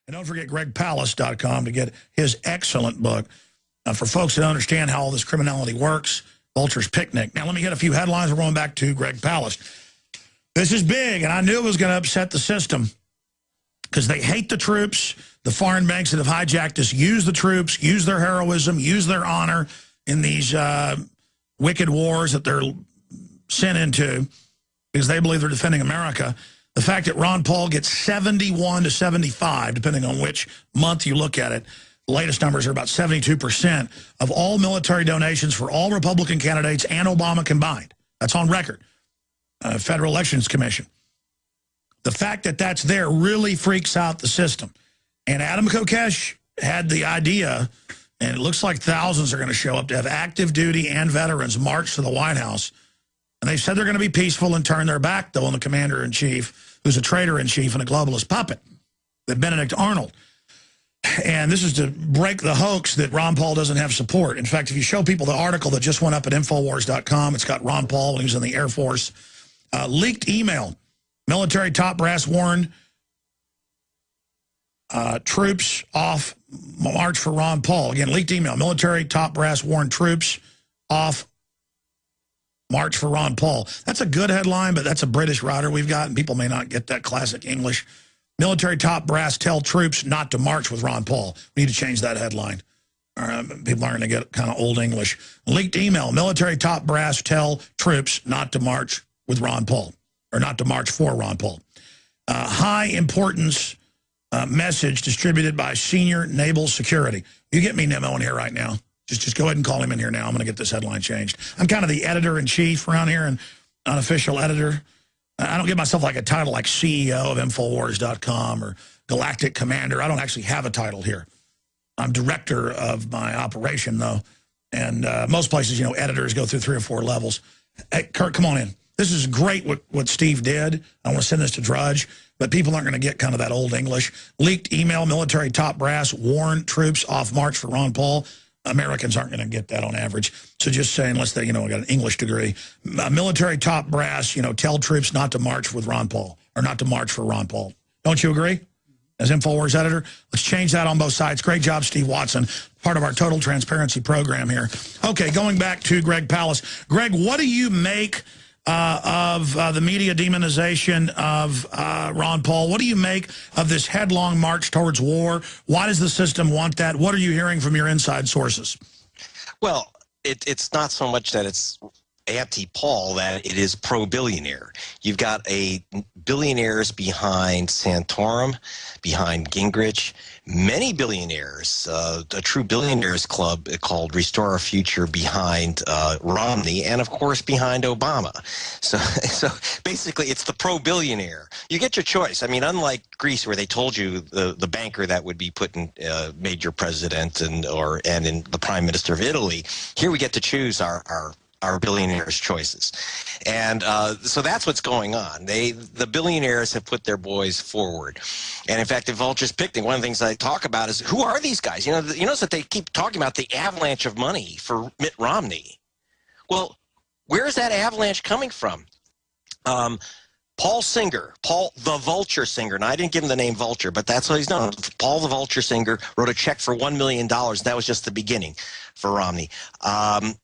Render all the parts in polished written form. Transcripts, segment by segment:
And don't forget GregPalast.com to get his excellent book for folks that understand how all this criminality works, Vultures Picnic. Now, let me hit a few headlines. We're going back to Greg Palast. This is big, and I knew it was going to upset the system because they hate the troops. The foreign banks that have hijacked us use the troops, use their heroism, use their honor in these wicked wars that they're sent into because they believe they're defending America. The fact that Ron Paul gets 71 to 75, depending on which month you look at it, the latest numbers are about 72% of all military donations for all Republican candidates and Obama combined. That's on record. Federal Elections Commission. The fact that that's there really freaks out the system. And Adam Kokesh had the idea, and it looks like thousands are going to show up to have active duty and veterans march to the White House. And they said they're going to be peaceful and turn their back, though, on the commander-in-chief, who's a traitor-in-chief and a globalist puppet, that Benedict Arnold. And this is to break the hoax that Ron Paul doesn't have support. In fact, if you show people the article that just went up at Infowars.com, it's got Ron Paul when he was in the Air Force. Leaked email. Military top brass warned troops off march for Ron Paul. Again, leaked email. Military top brass warned troops off march for Ron Paul. That's a good headline, but that's a British writer we've got, and people may not get that classic English. Military top brass tell troops not to march with Ron Paul. We need to change that headline. People aren't going to get kind of old English. Leaked email. Military top brass tell troops not to march with Ron Paul, or not to march for Ron Paul. High importance message distributed by senior naval security. You get me, Nemo, in here right now. Just go ahead and call him in here now. I'm going to get this headline changed. I'm kind of the editor-in-chief around here and unofficial editor. I don't give myself like a title like CEO of Infowars.com or Galactic Commander. I don't actually have a title here. I'm director of my operation, though. And most places, you know, editors go through 3 or 4 levels. Hey, Kurt, come on in. This is great what Steve did. I want to send this to Drudge, but people aren't going to get kind of that old English. Leaked email, military top brass warned troops off march for Ron Paul. Americans aren't going to get that on average. So just saying, unless they, got an English degree. Military top brass, tell troops not to march with Ron Paul, or not to march for Ron Paul. Don't you agree? As InfoWars editor, let's change that on both sides. Great job, Steve Watson, part of our Total Transparency program here. Okay, going back to Greg Palast. Greg, what do you make of the media demonization of Ron Paul? What do you make of this headlong march towards war? Why does the system want that? What are you hearing from your inside sources? Well, it's not so much that it's anti-Paul, that it is pro-billionaire. You've got billionaires behind Santorum, behind Gingrich, many billionaires, a true billionaires club called Restore Our Future behind Romney, and of course behind Obama. So basically it's the pro-billionaire. You get your choice. I mean, unlike Greece, where they told you the banker that would be made your president and in the prime minister of Italy, here we get to choose our billionaires' choices. And so that's what's going on. The billionaires have put their boys forward. And in fact, in Vultures Picnic, one of the things I talk about is, who are these guys? You notice that they keep talking about the avalanche of money for Mitt Romney. Well, where is that avalanche coming from? Paul Singer, Paul the Vulture Singer, and I didn't give him the name Vulture, but that's what he's known. Paul the Vulture Singer wrote a check for $1 million. That was just the beginning for Romney.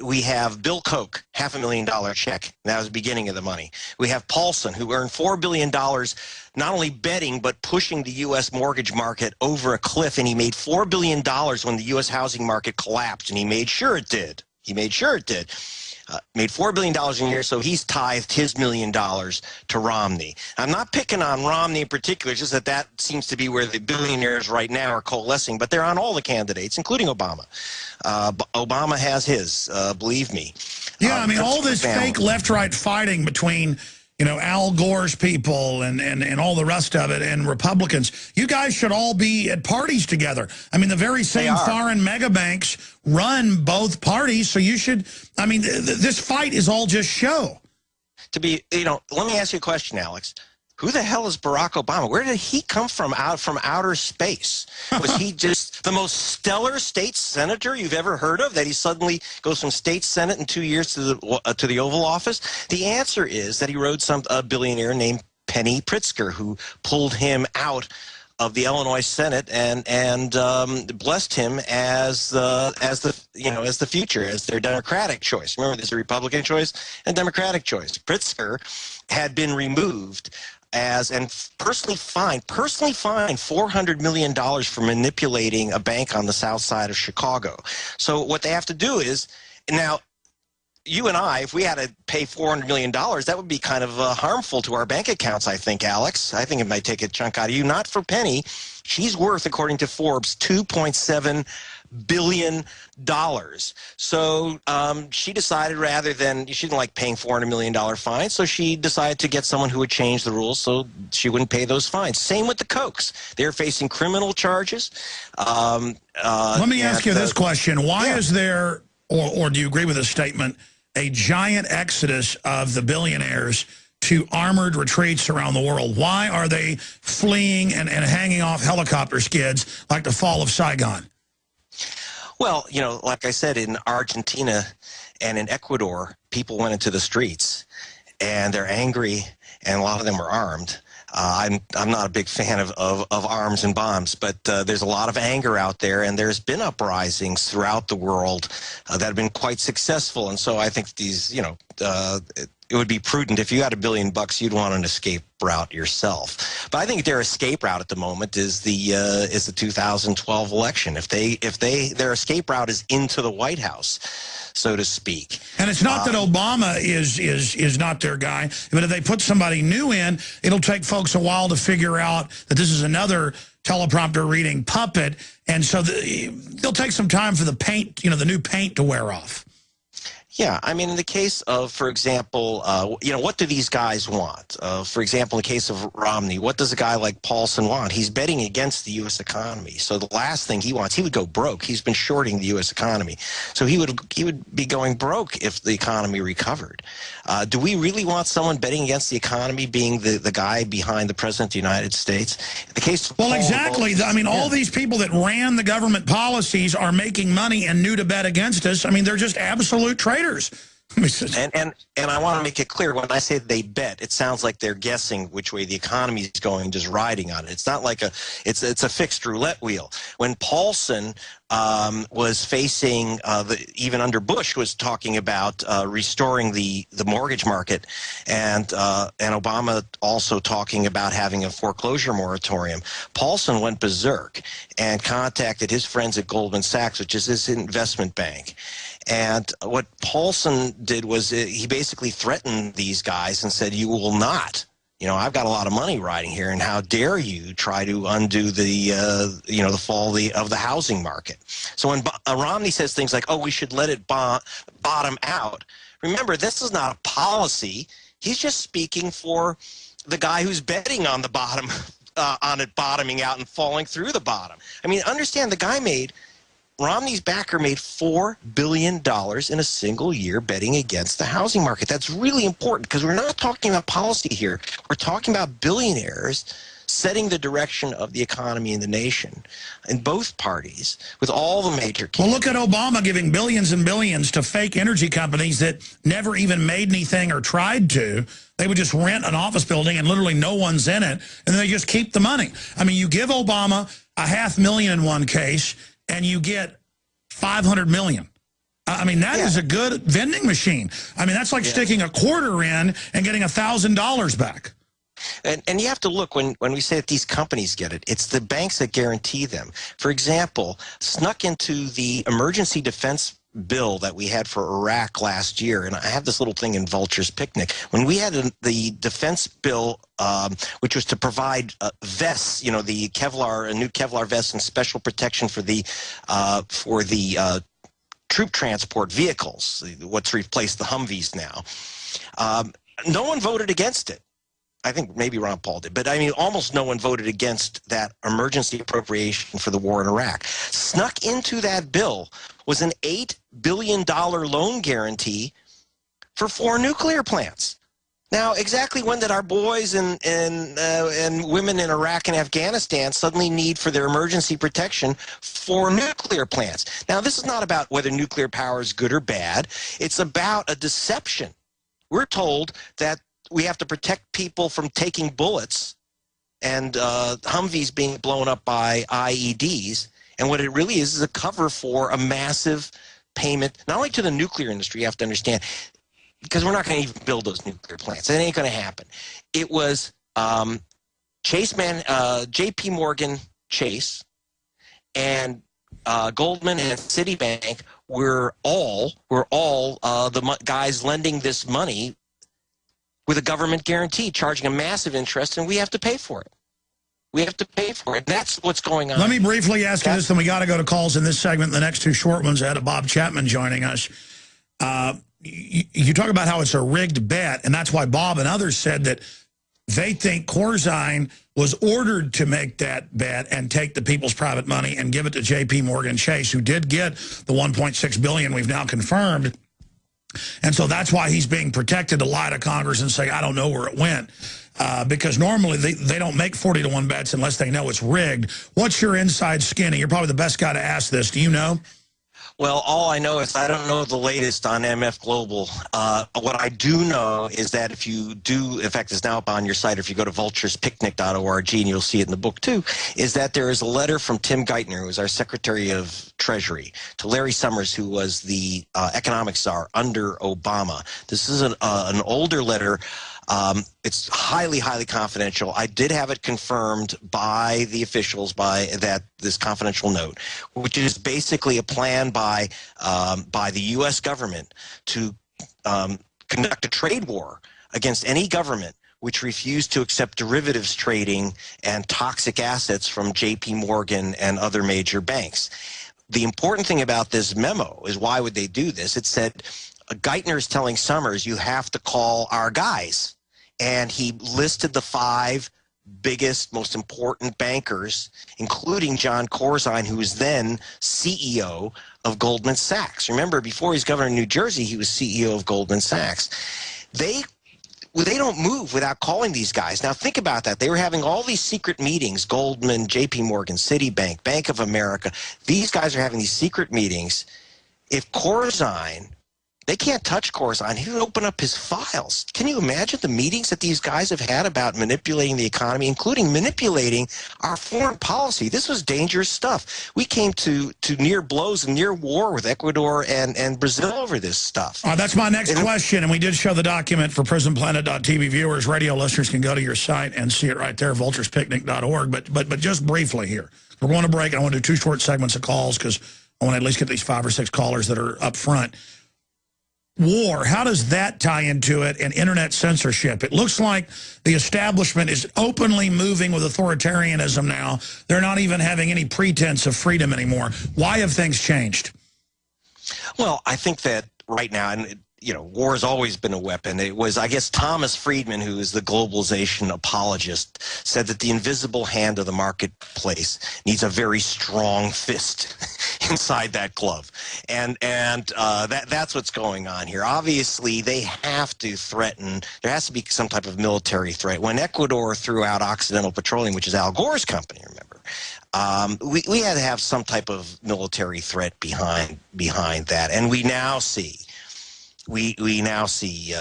We have Bill Koch, $500,000 check. That was the beginning of the money. We have Paulson, who earned $4 billion, not only betting, but pushing the U.S. mortgage market over a cliff, and he made $4 billion when the U.S. housing market collapsed, and he made sure it did. He made sure it did. Made $4 billion a year, so he's tithed his $1 million to Romney. I'm not picking on Romney in particular, just that seems to be where the billionaires right now are coalescing, but they're on all the candidates, including Obama. Obama has his, believe me. Yeah, I mean, all this fake left-right fighting between Al Gore's people and all the rest of it, and Republicans. You guys should all be at parties together. I mean, the very same foreign mega banks run both parties, so you should, I mean, this fight is all just show. Let me ask you a question, Alex. Who the hell is Barack Obama? Where did he come from outer space? Was he just the most stellar state senator you've ever heard of, that he suddenly goes from state senate in 2 years to the Oval Office? The answer is that he rode a billionaire named Penny Pritzker, who pulled him out of the Illinois Senate and blessed him as the future, as their Democratic choice. Remember, there's a Republican choice and Democratic choice. Pritzker had been removed and personally fined $400 million for manipulating a bank on the south side of Chicago. So what they have to do is now. You and I, if we had to pay $400 million, that would be kind of harmful to our bank accounts, I think, Alex. I think it might take a chunk out of you. Not for Penny. She's worth, according to Forbes, $2.7 billion. So she decided she didn't like paying $400 million fines, so she decided to get someone who would change the rules so she wouldn't pay those fines. Same with the Kochs. They're facing criminal charges. Let me ask you this question. Why is there, or do you agree with this statement, a giant exodus of the billionaires to armored retreats around the world? Why are they fleeing and hanging off helicopter skids like the fall of Saigon? Well, like I said, in Argentina and in Ecuador, people went into the streets, and they're angry, and a lot of them are armed. I'm not a big fan of arms and bombs, but there's a lot of anger out there, and there's been uprisings throughout the world that have been quite successful. And so I think these, it would be prudent if you had $1 billion, you'd want an escape route yourself. But I think their escape route at the moment is the 2012 election. If their escape route is into the White House, so to speak. And it's not that Obama is not their guy, but if they put somebody new in, it'll take folks a while to figure out that this is another teleprompter reading puppet, and so they'll take some time for the paint, the new paint to wear off. Yeah, I mean, in the case of, for example, what do these guys want? For example, in the case of Romney, what does a guy like Paulson want? He's betting against the U.S. economy. So the last thing he wants, he would go broke. He's been shorting the U.S. economy. So he would be going broke if the economy recovered. Do we really want someone betting against the economy being the guy behind the President of the United States? In the case of exactly. I mean, all these people that ran the government policies are making money and knew to bet against us. I mean, they're just absolute traitors. And I want to make it clear, when I say they bet, it sounds like they're guessing which way the economy is going, just riding on it. It's not like it's a fixed roulette wheel. When Paulson was facing, even under Bush, was talking about restoring the mortgage market, and Obama also talking about having a foreclosure moratorium, Paulson went berserk and contacted his friends at Goldman Sachs, which is his investment bank. And what Paulson did was he basically threatened these guys and said, you will not. I've got a lot of money riding here, and how dare you try to undo the fall of the housing market. So when Romney says things like, oh, we should let it bottom out, remember, this is not a policy. He's just speaking for the guy who's betting on the bottom, on it bottoming out and falling through the bottom. I mean, understand, the guy Romney's backer made $4 billion in a single year betting against the housing market. That's really important, because we're not talking about policy here. We're talking about billionaires setting the direction of the economy in the nation in both parties with all the major candidates. Well, look at Obama giving billions and billions to fake energy companies that never even made anything or tried to. They would just rent an office building and literally no one's in it, and then they just keep the money. I mean, you give Obama $500,000 in one case, and you get $500 million. I mean, that is a good vending machine. I mean, that's like sticking a quarter in and getting $1,000 back. And you have to look, when we say that these companies get it, it's the banks that guarantee them. For example, snuck into the emergency defense bill that we had for Iraq last year, and I have this little thing in Vultures Picnic. When we had the defense bill, which was to provide vests, the Kevlar, new Kevlar vests and special protection for the troop transport vehicles, what's replaced the Humvees now. No one voted against it. I think maybe Ron Paul did, but I mean, almost no one voted against that emergency appropriation for the war in Iraq. Snuck into that bill was an $8 billion loan guarantee for 4 nuclear plants. Now, exactly when did our boys and women in Iraq and Afghanistan suddenly need for their emergency protection for nuclear plants? Now, this is not about whether nuclear power is good or bad. It's about a deception. We're told that we have to protect people from taking bullets and Humvees being blown up by IEDs. And what it really is a cover for a massive payment, not only to the nuclear industry, you have to understand, because we're not going to even build those nuclear plants. It ain't going to happen. It was J.P. Morgan Chase and Goldman and Citibank were all the guys lending this money with a government guarantee, charging a massive interest, and we have to pay for it. We have to pay for it. That's what's going on. Let me briefly ask you this, then we got to go to calls in this segment. The next two short ones ahead of Bob Chapman joining us. You talk about how it's a rigged bet, and that's why Bob and others said that they think Corzine was ordered to make that bet and take the people's private money and give it to J.P. Morgan Chase, who did get the $1.6 billion we've now confirmed. And so that's why he's being protected to lie to Congress and say, I don't know where it went. Because normally they don't make 40-to-1 bets unless they know it's rigged. What's your inside skinny? You're probably the best guy to ask this. Do you know? Well, all I know is I don't know the latest on MF Global. What I do know is that if you do, in fact, it's now up on your site, if you go to vulturespicnic.org, and you'll see it in the book too, is that there is a letter from Tim Geithner, who was our Secretary of Treasury, to Larry Summers, who was the economic czar under Obama. This is an older letter. It's highly, highly confidential. I did have it confirmed by the officials this confidential note, which is basically a plan by the U.S. government to conduct a trade war against any government which refused to accept derivatives trading and toxic assets from J.P. Morgan and other major banks. The important thing about this memo is, why would they do this? It said, Geithner is telling Summers, you have to call our guys. And he listed the 5 biggest, most important bankers, including John Corzine, who was then CEO of Goldman Sachs. Remember, before he was governor of New Jersey, he was CEO of Goldman Sachs. They don't move without calling these guys. Now, think about that. They were having all these secret meetings, Goldman, J.P. Morgan, Citibank, Bank of America. These guys are having these secret meetings. If Corzine, they can't touch Corzine. He would open up his files. Can you imagine the meetings that these guys have had about manipulating the economy, including manipulating our foreign policy? This was dangerous stuff. We came to near blows and near war with Ecuador and Brazil over this stuff. That's my next question, and we did show the document for prisonplanet.tv viewers. Radio listeners can go to your site and see it right there, vulturespicnic.org. But just briefly here, we're going to break, and I want to do 2 short segments of calls because I want to at least get these 5 or 6 callers that are up front. War, how does that tie into it, and internet censorship? It looks like the establishment is openly moving with authoritarianism now. They're not even having any pretense of freedom anymore. Why have things changed? Well, I think that right now, and war has always been a weapon. It was, I guess, Thomas Friedman, who is the globalization apologist, said that the invisible hand of the marketplace needs a very strong fist inside that glove. And that's what's going on here. Obviously, they have to threaten. There has to be some type of military threat. When Ecuador threw out Occidental Petroleum, which is Al Gore's company, remember, we had to have some type of military threat behind that. And we now see. We now see,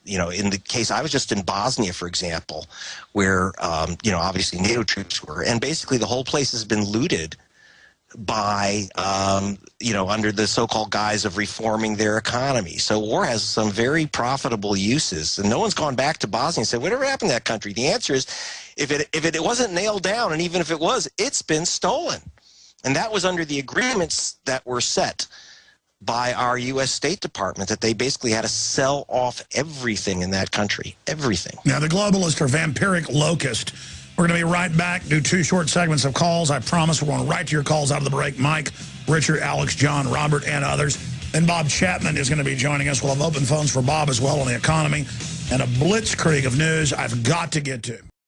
in the case, I was just in Bosnia, for example, where, obviously NATO troops were, and basically the whole place has been looted by, under the so-called guise of reforming their economy. So war has some very profitable uses, and no one's gone back to Bosnia and said, whatever happened to that country? The answer is, if it wasn't nailed down, and even if it was, it's been stolen. And that was under the agreements that were set by our U.S. State Department, that they basically had to sell off everything in that country. Everything. Now, the globalists are vampiric locusts. We're going to be right back, do 2 short segments of calls. I promise we're going to right to your calls out of the break. Mike, Richard, Alex, John, Robert, and others. Then Bob Chapman is going to be joining us. We'll have open phones for Bob as well on the economy, and a blitzkrieg of news I've got to get to.